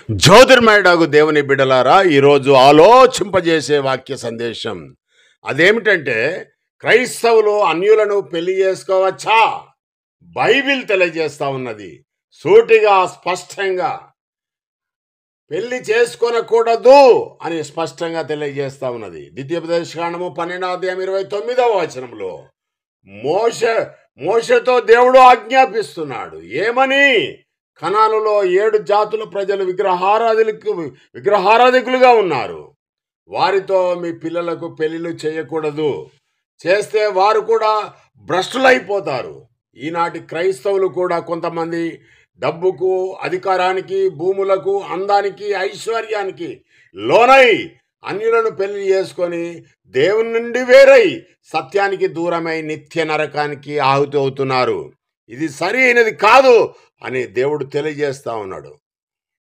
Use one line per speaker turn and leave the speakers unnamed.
జ్యోతిర్మయుడగు దేవుని బిడ్డలారా, ఈరోజు ఆలోచింపజేసే వాక్య సందేశం అదేమిటంటే, క్రైస్తవులు అన్యులను పెళ్లి చేసుకోవచ్చా? బైబిల్ తెలియజేస్తా ఉన్నది సూటిగా స్పష్టంగా. పెళ్లి చేసుకొనకూడదు అని స్పష్టంగా తెలియజేస్తా ఉన్నది. ద్వితీయోపదేశకాండము 12:29 వచనంలో మోషేతో దేవుడు ఆజ్ఞాపిస్తున్నాడు. ఏమని? కనానులో 7 జాతుల ప్రజలు విగ్రహారాధికులుగా ఉన్నారు. వారితో మీ పిల్లలకు పెళ్లిళ్ళు చేయకూడదు. చేస్తే వారు కూడా భ్రష్టులైపోతారు. ఈనాటి క్రైస్తవులు కూడా కొంతమంది డబ్బుకు, అధికారానికి, భూములకు, అందానికి, ఐశ్వర్యానికి లోనై అన్యులను పెళ్లి చేసుకొని దేవుని నుండి వేరై సత్యానికి దూరమై నిత్య నరకానికి ఆహుతి అవుతున్నారు. ఇది సరి అయినది కాదు అని దేవుడు తెలియజేస్తా ఉన్నాడు.